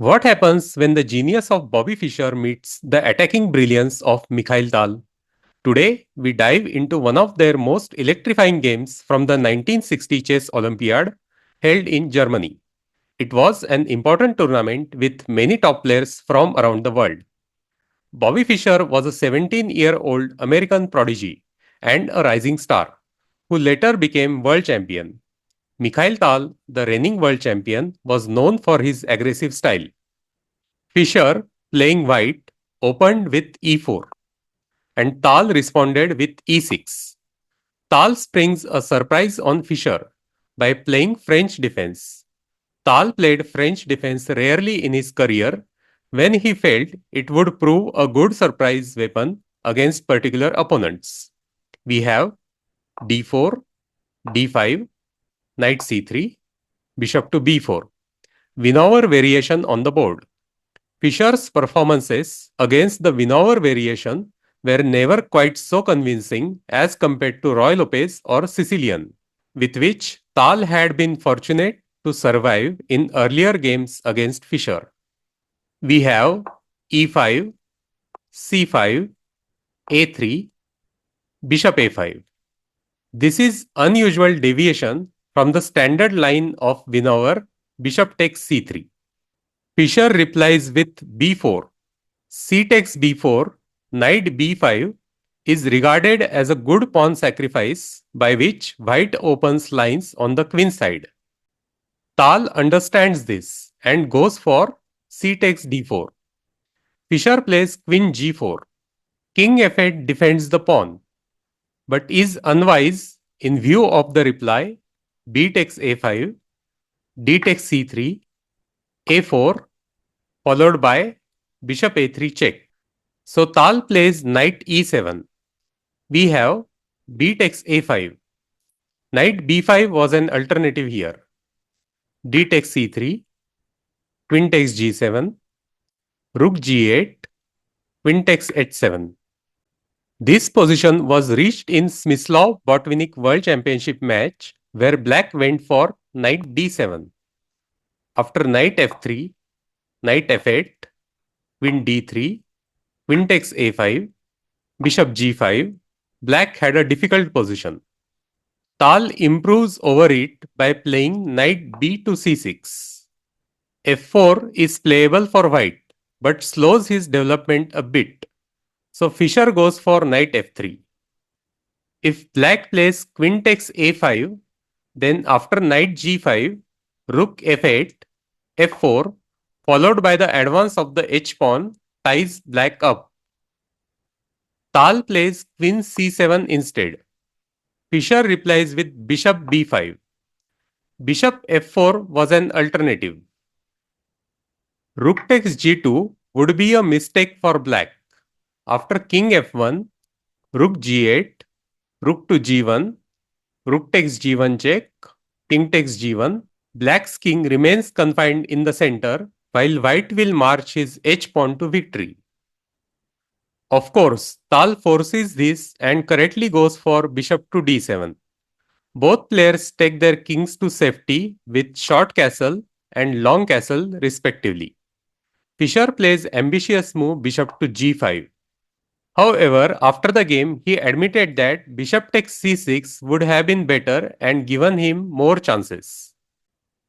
What happens when the genius of Bobby Fischer meets the attacking brilliance of Mikhail Tal? Today, we dive into one of their most electrifying games from the 1960 Chess Olympiad held in Germany. It was an important tournament with many top players from around the world. Bobby Fischer was a 17-year-old American prodigy and a rising star who later became world champion. Mikhail Tal, the reigning world champion, was known for his aggressive style. Fischer, playing white, opened with e4 and Tal responded with e6. Tal springs a surprise on Fischer by playing French defense. Tal played French defense rarely in his career when he felt it would prove a good surprise weapon against particular opponents. We have d4, d5, knight c3, bishop to b4. Winover variation on the board. Fischer's performances against the Winover variation were never quite so convincing as compared to Roy Lopez or Sicilian, with which Tal had been fortunate to survive in earlier games against Fischer. We have e5, c5, a3, bishop a5. This is unusual deviation from the standard line of Winover, bishop takes c3. Fischer replies with b4. C takes b4, knight b5 is regarded as a good pawn sacrifice by which white opens lines on the queen side. Tal understands this and goes for c takes d4. Fischer plays queen g4. King f8 defends the pawn, but is unwise in view of the reply b takes a5, d takes c3, a4, followed by bishop a3 check. So Tal plays knight e7. We have b takes a5. Knight b5 was an alternative here. D takes c3, queen takes g7, rook g8, queen takes h7. This position was reached in Smyslov-Botvinnik World Championship match where black went for knight d7. After knight f3, knight f8, queen d3, queen takes a5, bishop g5, black had a difficult position. Tal improves over it by playing knight b to c6. f4 is playable for white, but slows his development a bit. So Fischer goes for knight f3. If black plays queen takes a5, then after knight g5, rook f8, f4, followed by the advance of the h-pawn, ties black up. Tal plays queen c7 instead. Fischer replies with bishop b5. Bishop f4 was an alternative. Rook takes g2 would be a mistake for black. After king f1, rook g8, rook to g1, rook takes g1 check, king takes g1. Black's king remains confined in the center while white will march his h-pawn to victory. Of course, Tal foresees this and correctly goes for bishop to d7. Both players take their kings to safety with short castle and long castle respectively. Fischer plays ambitious move bishop to g5. However, after the game, he admitted that bishop takes c6 would have been better and given him more chances.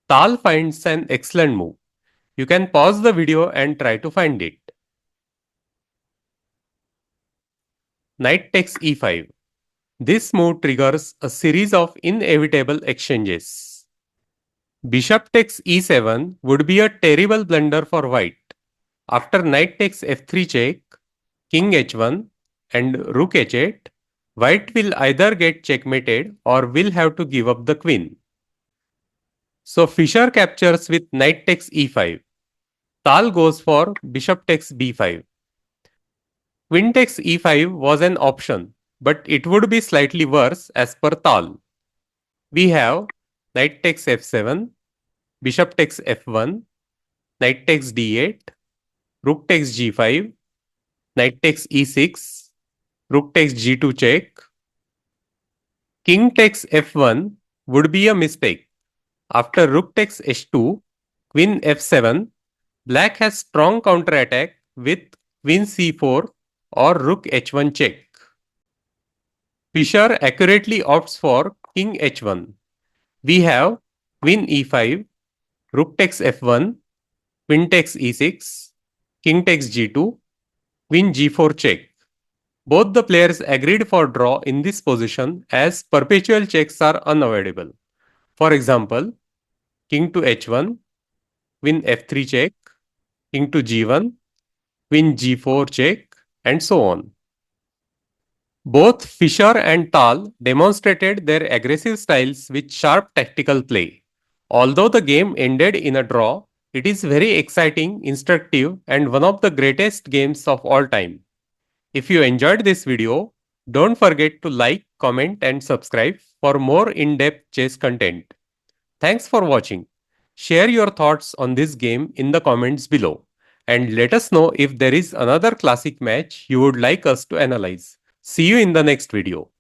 Tal finds an excellent move. You can pause the video and try to find it. Knight takes e5. This move triggers a series of inevitable exchanges. Bishop takes e7 would be a terrible blunder for white. After knight takes f3 check, king h1 and rook h8, white will either get checkmated or will have to give up the queen. So Fischer captures with knight takes e5. Tal goes for bishop takes b5. Queen takes e5 was an option, but it would be slightly worse as per Tal. We have knight takes f7, bishop takes f1, knight takes d8, rook takes g5, knight takes e6, rook takes g2 check. King takes f1 would be a mistake. After rook takes h2, queen f7, Black has strong counter-attack with queen c4 or rook h1 check. Fischer accurately opts for king h1. We have queen e5, rook takes f1, queen takes e6, king takes g2, queen g4 check. Both the players agreed for draw in this position as perpetual checks are unavoidable. For example, king to h1, queen f3 check, king to g1, queen g4 check, and so on. Both Fischer and Tal demonstrated their aggressive styles with sharp tactical play. Although the game ended in a draw, it is very exciting, instructive, and one of the greatest games of all time. If you enjoyed this video, don't forget to like, comment, and subscribe for more in-depth chess content. Thanks for watching. Share your thoughts on this game in the comments below and let us know if there is another classic match you would like us to analyze. See you in the next video.